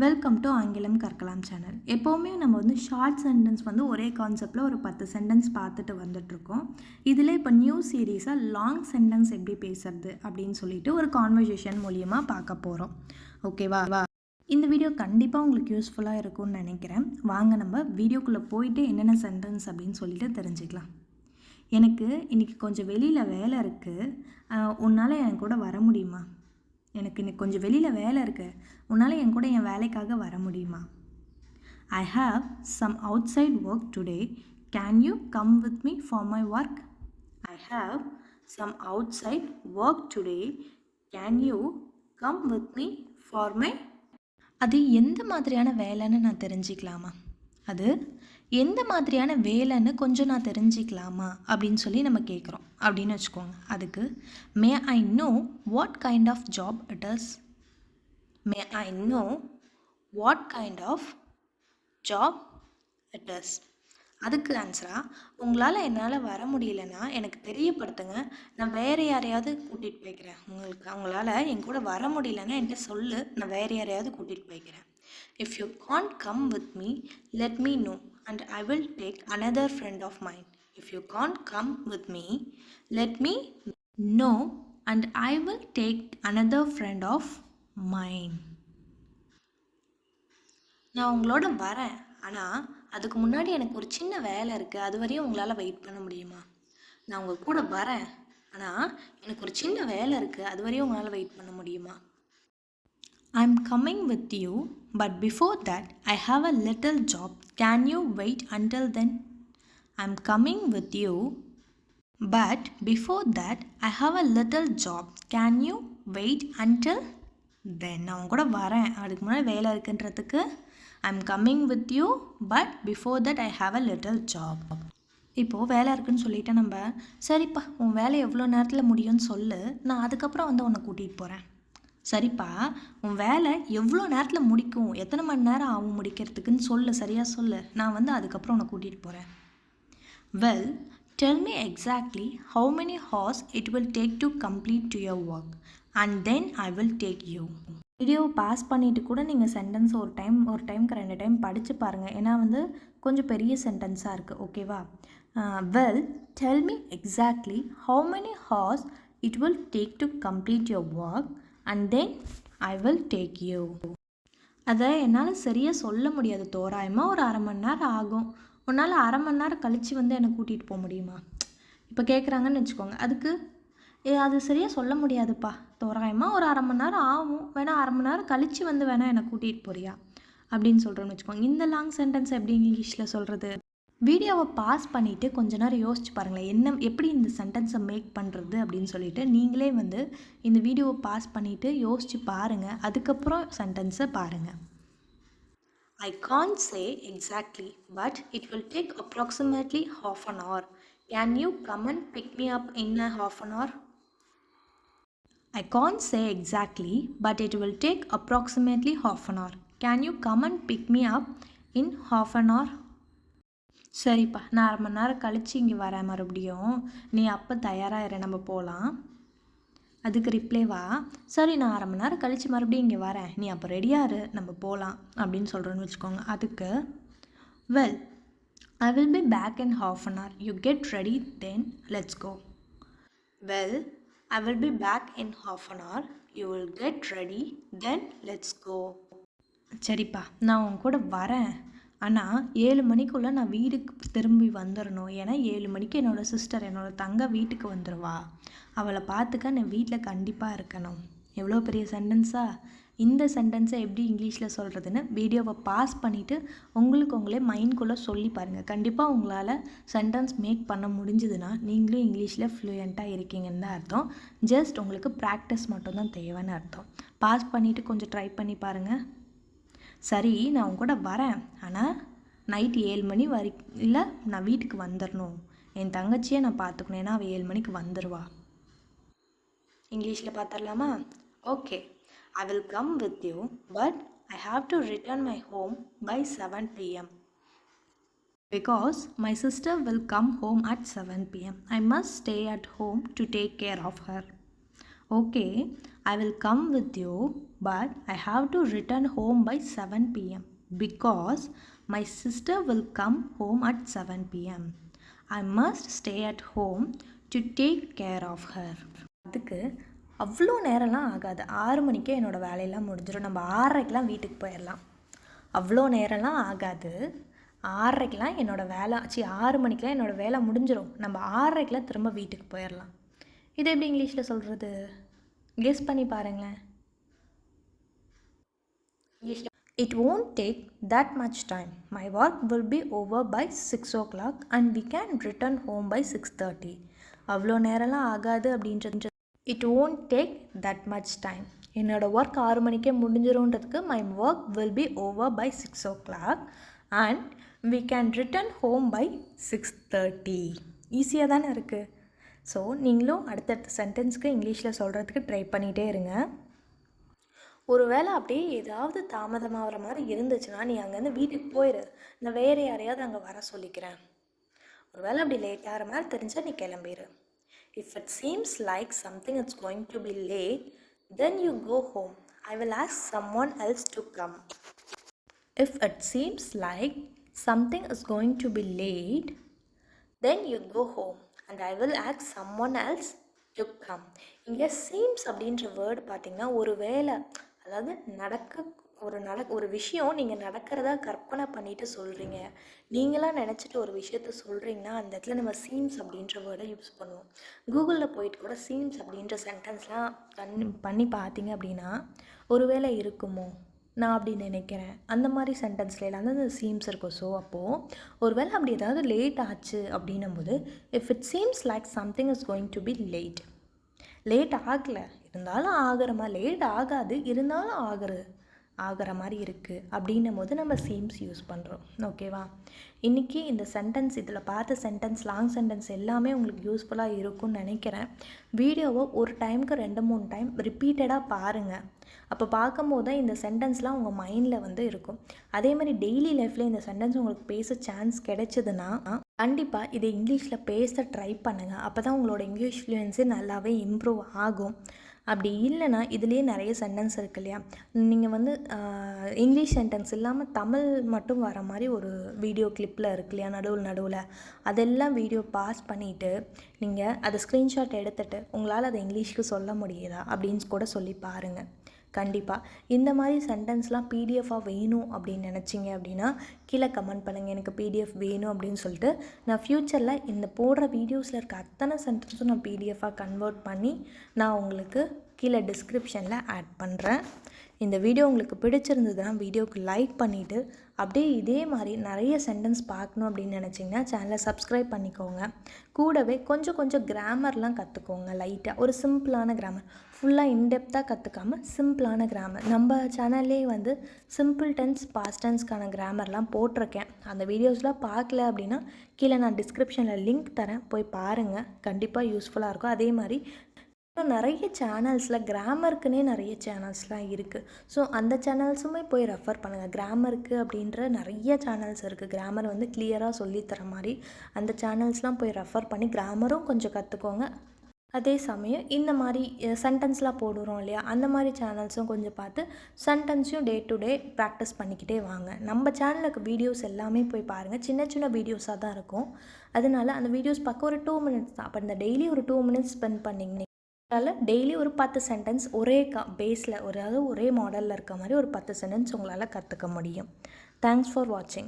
Welcome to ஆங்கிலம் கற்கலாம் channel. எப்போவுமே நம்ம வந்து ஷார்ட் சென்டென்ஸ் வந்து ஒரே கான்செப்டில் ஒரு 10 சென்டென்ஸ் பார்த்துட்டு வந்துட்ருக்கோம். இதில் இப்போ நியூ சீரீஸாக லாங் சென்டென்ஸ் எப்படி பேசுறது அப்படின்னு சொல்லிட்டு ஒரு கான்வர்சேஷன் மூலியமாக பார்க்க போகிறோம். ஓகேவா? இந்த வீடியோ கண்டிப்பாக உங்களுக்கு யூஸ்ஃபுல்லாக இருக்கும்னு நினைக்கிறேன். வாங்க நம்ம வீடியோக்குள்ளே போயிட்டு என்னென்ன சென்டென்ஸ் அப்படின்னு சொல்லிட்டு தெரிஞ்சுக்கலாம். எனக்கு இன்றைக்கி கொஞ்சம் வெளியில் வேலை இருக்குது, உன்னால் என் கூட வர முடியுமா? எனக்கு இன்னைக்கு கொஞ்சம் வெளியில் வேலை இருக்குது, உன்னால் என் கூட என் வேலைக்காக வர முடியுமா? I have some outside work today, can you come with me for my work? I have some outside work today, can you come with me for my. அது எந்த மாதிரியான வேலைன்னு நான் தெரிஞ்சுக்கலாமா? அது எந்த மாதிரியான வேலைன்னு கொஞ்சம் நான் தெரிஞ்சிக்கலாமா அப்படின்னு சொல்லி நம்ம கேட்குறோம் அப்படின்னு வச்சுக்கோங்க. அதுக்கு may I know what kind of job it is? May I know what kind of job it is? அதுக்கு ஆன்சராக, உங்களால் என்னால் வர முடியலன்னா எனக்கு தெரியப்படுத்துங்க, நான் வேறு யாரையாவது கூட்டிகிட்டு போய்க்கிறேன். அவங்களால என் கூட வர முடியலன்னா என்கிட்ட சொல்லு, நான் வேறு யாரையாவது கூட்டிகிட்டு போய்க்கிறேன். If you can't come with me, let me know and I will take another friend of mine. If you can't come with me, let me know and I will take another friend of mine. நான் உங்களோட வரேன், ஆனால் அதுக்கு முன்னாடி எனக்கு ஒரு சின்ன வேலை இருக்குது, அது வரையும் உங்களால் வெயிட் பண்ண முடியுமா? நான் உங்கள் கூட வரேன், ஆனால் எனக்கு ஒரு சின்ன வேலை இருக்குது, அது வரையும் உங்களால் வெயிட் பண்ண முடியுமா? I'm coming with you, but before that, I have a little job. Can you wait until then? I'm coming with you, but before that, I have a little job. Can you wait until then? நான் உங்க கூட வரேன், அதுக்கு முன்னாடி வேலை இருக்குன்றதுக்கு I'm coming with you, but before that, I have a little job. இப்போது வேலை இருக்குன்னு சொல்லிவிட்டு நம்ம, சரிப்பா உன் வேலை எவ்வளோ நேரத்தில் முடியும்னு சொல்லு, நான் அதுக்கப்புறம் வந்து உன்னை கூட்டிகிட்டு போகிறேன். சரிப்பா உன் வேலை எவ்வளோ நேரத்தில் முடிக்கும், எத்தனை மணி நேரம் ஆகும் முடிக்கிறதுக்குன்னு சொல்லு, சரியாக சொல்லு, நான் வந்து அதுக்கப்புறம் உன்னை கூட்டிகிட்டு போகிறேன். Well tell me exactly how many hours it will take to complete to your work and then I will take you. வீடியோவை பாஸ் பண்ணிவிட்டு கூட நீங்கள் சென்டென்ஸ் ஒரு டைமுக்கு 2 டைம் படித்து பாருங்கள், ஏன்னா வந்து கொஞ்சம் பெரிய சென்டென்ஸாக இருக்குது. ஓகேவா? Well tell me exactly how many hours it will take to complete your work and then I will take you. அதை என்னால் சரியாக சொல்ல முடியாது, தோராயமாக ஒரு 1/2 மணி நேரம் ஆகும், உன்னால் 1/2 மணி நேரம் கழித்து வந்து என்னை கூட்டிகிட்டு போக முடியுமா? இப்போ கேட்குறாங்கன்னு வச்சுக்கோங்க, அதுக்கு அது சரியாக சொல்ல முடியாதுப்பா, தோராயமாக ஒரு 1/2 மணி நேரம் ஆகும், வேணால் 1/2 மணி நேரம் கழித்து வந்து வேணால் என்னை கூட்டிகிட்டு போறியா அப்படின்னு சொல்கிறோன்னு வச்சுக்கோங்க. இந்த லாங் சென்டென்ஸ் எப்படி இங்கிலீஷில் சொல்கிறது? வீடியோவை பாஸ் பண்ணிவிட்டு கொஞ்ச நேரம் யோசிச்சு பாருங்களேன், எப்படி இந்த சென்டென்ஸை மேக் பண்ணுறது அப்படின்னு சொல்லிட்டு நீங்களே வந்து இந்த வீடியோவை பாஸ் பண்ணிவிட்டு யோசிச்சு பாருங்கள், அதுக்கப்புறம் சென்டென்ஸை பாருங்கள். I can't say exactly, but it will take approximately half an hour. Can you come and pick me up in a half an hour? I can't say exactly, but it will take approximately half an hour. Can you come and pick me up in half an hour? சரிப்பா நான் 1/2 மணி நேரம் கழித்து இங்கே வரேன், மறுபடியும் நீ அப்போ தயாராகிற, நம்ம போகலாம். அதுக்கு ரிப்ளேவா, சரி நான் 1/2 மணி நேரம் கழித்து மறுபடியும் இங்கே வரேன், நீ அப்போ ரெடியாரு, நம்ம போகலாம் அப்படின்னு சொல்கிறோன்னு வச்சுக்கோங்க. அதுக்கு well I will be back in half an hour. You get ready then let's go. Well I will be back in half an hour. You will get ready then let's go. சரிப்பா நான் உன் கூட வரேன், ஆனால் 7 மணிக்குள்ளே நான் வீட்டுக்கு திரும்பி வந்துடணும், ஏன்னா 7 மணிக்கு என்னோடய சிஸ்டர், என்னோடய தங்க வீட்டுக்கு வந்துடுவா, அவளை பார்த்துக்க நான் வீட்டில் கண்டிப்பாக இருக்கணும். எவ்வளோ பெரிய சென்டென்ஸாக? இந்த சென்டென்ஸை எப்படி இங்கிலீஷில் சொல்கிறதுன்னு வீடியோவை பாஸ் பண்ணிவிட்டு உங்களே மைண்ட்குள்ளே சொல்லி பாருங்கள். கண்டிப்பாக உங்களால் சென்டென்ஸ் மேக் பண்ண முடிஞ்சுதுன்னா நீங்களும் இங்கிலீஷில் ஃப்ளூயண்ட்டாக இருக்கீங்கன்னு தான் அர்த்தம். ஜஸ்ட் உங்களுக்கு ப்ராக்டிஸ் மட்டும்தான் தேவைன்னு அர்த்தம். பாஸ் பண்ணிவிட்டு கொஞ்சம் ட்ரை பண்ணி பாருங்கள். சரி நான் உங்க கூட வரேன், ஆனால் நைட்டு 7 மணி இல்லை நான் வீட்டுக்கு வந்துடணும், என் தங்கச்சியை நான் பார்த்துக்கணும், ஏன்னா அவள் 7 மணிக்கு வந்துடுவா. இங்கிலீஷில் பார்த்துடலாமா? Okay. I will come with you, but I have to return my home by 7 PM because my sister will come home at 7 PM. I must stay at home to take care of her. Okay, I will come with you, but I have to return home by 7 p.m. because my sister will come home at 7 p.m. I must stay at home to take care of her. அதுக்கு அவ்வளோ நேரம்லாம் ஆகாது. 6 மணிக்கே என்னோடய வேலையெல்லாம் முடிஞ்சிடும். நம்ம 6:30க்கெலாம் வீட்டுக்கு போயிடலாம். அவ்வளோ நேரம்லாம் ஆகாது. 6:30க்கெலாம் என்னோடய வேலை 6 மணிக்கெலாம் என்னோடய வேலை முடிஞ்சிடும். நம்ம 6:30க்கெலாம் திரும்ப வீட்டுக்கு போயிடலாம். இது எப்படி இங்கிலீஷில் சொல்கிறது? கெஸ் பண்ணி பாருங்களேன். It won't take that much time. My work will be over by 6 o'clock and we can return home by 6:30. அவ்வளோ நேரம்லாம் ஆகாது அப்படின்றது. It won't take that much time. என்னோடய ஒர்க் 6 மணிக்கே முடிஞ்சிரும்ன்றதுக்கு my work will be over by 6 o'clock and we can return home by 6:30. ஈஸியாக தானே இருக்குது. So நீங்களும் அடுத்தடுத்த சென்டென்ஸ்க்கு இங்கிலீஷில் சொல்கிறதுக்கு ட்ரை பண்ணிகிட்டே இருங்க. ஒரு வேளை அப்படியே ஏதாவது தாமதமாகிற மாதிரி இருந்துச்சுன்னா நீ அங்கேருந்து வீட்டுக்கு போயிடு. நான் வேறு யாரையாவது அங்கே வர சொல்லிக்கிறேன். ஒரு வேளை அப்படி லேட் ஆகிற மாதிரி தெரிஞ்சால் நீ கிளம்பிடு. If it seems like something is going to be late, then you go home. I will ask someone else to come. If it seems like something is going to be late, then you go home and I will ask someone else to come. இங்கே seems அப்படின்ற word பார்த்திங்கன்னா ஒரு வேலை, அதாவது ஒரு விஷயம் நீங்கள் நடக்கிறதா கற்பனை பண்ணிவிட்டு சொல்கிறீங்க. நீங்களாக நினச்சிட்டு ஒரு விஷயத்த சொல்கிறீங்கன்னா அந்த இடத்துல நம்ம சீம்ஸ் அப்படின்ற வேர்டை யூஸ் பண்ணுவோம். கூகுளில் போயிட்டு கூட சீம்ஸ் அப்படின்ற சென்டென்ஸ்லாம் பண்ணி பார்த்தீங்க அப்படின்னா ஒரு வேளை இருக்குமோ, நான் அப்படி நினைக்கிறேன், அந்த மாதிரி சென்டென்ஸ்லாம் வந்து அந்த சீம்ஸ் இருக்கும். ஸோ அப்போது ஒரு வேளை அப்படி ஏதாவது லேட் ஆச்சு அப்படின்னும் போது if it seems like something is going to be late. Late ஆகலை இருந்தாலும் லேட் ஆகாது இருந்தாலும் ஆகிற மாதிரி இருக்குது அப்படின்னும் போது நம்ம சீம்ஸ் யூஸ் பண்ணுறோம். ஓகேவா? இன்றைக்கி இந்த சென்டென்ஸ், இதில் பார்த்த சென்டென்ஸ், லாங் சென்டென்ஸ் எல்லாமே உங்களுக்கு யூஸ்ஃபுல்லாக இருக்கும்னு நினைக்கிறேன். வீடியோவை ஒரு டைமுக்கு 2-3 டைம் ரிப்பீட்டடாக பாருங்கள். அப்போ பார்க்கும்போது தான் இந்த சென்டென்ஸ்லாம் உங்கள் மைண்டில் வந்து இருக்கும். அதே மாதிரி டெய்லி லைஃப்பில் இந்த சென்டென்ஸ் உங்களுக்கு பேச சான்ஸ் கிடைச்சதுன்னா கண்டிப்பாக இதை இங்கிலீஷில் பேச ட்ரை பண்ணுங்கள். அப்போ தான் உங்களோட இங்கிலீஷ் ஃப்ளூயன்ஸி நல்லாவே இம்ப்ரூவ் ஆகும். அப்படி இல்லைனா இதுலேயே நிறைய சென்டென்ஸ் இருக்குது இல்லையா, நீங்கள் வந்து இங்கிலீஷ் சென்டென்ஸ் இல்லாமல் தமிழ் மட்டும் வர மாதிரி ஒரு வீடியோ கிளிப்பில் இருக்கு இல்லையா நடுவில் அதெல்லாம் வீடியோ பாஸ் பண்ணிவிட்டு நீங்கள் அதை ஸ்க்ரீன்ஷாட் எடுத்துகிட்டு உங்களால் அதை இங்கிலீஷ்க்கு சொல்ல முடியுதா அப்படின்னு கூட சொல்லி பாருங்கள். கண்டிப்பாக இந்த மாதிரி சென்டென்ஸ்லாம் பிடிஎஃபாக வேணும் அப்படின்னு நினச்சிங்க அப்படின்னா கீழே கமெண்ட் பண்ணுங்கள், எனக்கு பிடிஎஃப் வேணும் அப்படின்னு சொல்லிட்டு. நான் ஃப்யூச்சரில் இந்த போடுற வீடியோஸில் இருக்க அத்தனை சென்டென்ஸும் நான் பிடிஎஃபாக கன்வெர்ட் பண்ணி நான் உங்களுக்கு கீழே டிஸ்கிரிப்ஷனில் ஆட் பண்ணுறேன். இந்த வீடியோ உங்களுக்கு பிடிச்சிருந்ததுன்னா வீடியோவுக்கு லைக் பண்ணிவிட்டு அப்படியே இதே மாதிரி நிறைய சென்டென்ஸ் பார்க்கணும் அப்படின்னு நினச்சிங்கன்னா சேனலை சப்ஸ்கிரைப் பண்ணிக்கோங்க. கூடவே கொஞ்சம் கிராமர்லாம் கற்றுக்கோங்க. லைட்டாக ஒரு சிம்பிளான கிராமர், ஃபுல்லாக இன்டெப்த்தாக கற்றுக்காமல் சிம்பிளான கிராமர். நம்ம சேனல்லே வந்து சிம்பிள் டென்ஸ், பாஸ்ட் டென்ஸ்க்கான கிராமர்லாம் போட்டிருக்கேன். அந்த வீடியோஸ்லாம் பார்க்கல அப்படின்னா கீழே நான் டிஸ்கிரிப்ஷனில் லிங்க் தரேன், போய் பாருங்கள். கண்டிப்பாக யூஸ்ஃபுல்லாக இருக்கும். அதே மாதிரி நிறைய சேனல்ஸில் கிராமருக்குன்னே நிறைய சேனல்ஸ்லாம் இருக்குது. ஸோ அந்த சேனல்ஸுமே போய் ரெஃபர் பண்ணுங்கள். கிராமருக்கு அப்படின்ற நிறைய சேனல்ஸ் இருக்குது. கிராமர் வந்து கிளியராக சொல்லித்தர மாதிரி அந்த சேனல்ஸ்லாம் போய் ரெஃபர் பண்ணி கிராமரும் கொஞ்சம் கற்றுக்கோங்க. அதே சமயம் இந்த மாதிரி சென்டென்ஸ்லாம் போடுறோம் இல்லையா, அந்த மாதிரி சேனல்ஸும் கொஞ்சம் பார்த்து சென்டென்ஸையும் டே டு டே ப்ராக்டிஸ் பண்ணிக்கிட்டே வாங்க. நம்ம சேனலுக்கு வீடியோஸ் எல்லாமே போய் பாருங்கள். சின்ன வீடியோஸாக தான் இருக்கும். அதனால அந்த வீடியோஸ் பார்க்க ஒரு 2 மினிட்ஸ் தான். அப்போ இந்த டெய்லி ஒரு 2 மினிட்ஸ் ஸ்பெண்ட் பண்ணிங்க. அதனால் டெய்லி ஒரு 10 சென்டென்ஸ் ஒரே பேஸில், அதாவது ஒரே மாடலில் இருக்க மாதிரி ஒரு 10 சென்டென்ஸ் உங்களால் கற்றுக்க முடியும். தேங்க்ஸ் ஃபார் வாட்சிங்.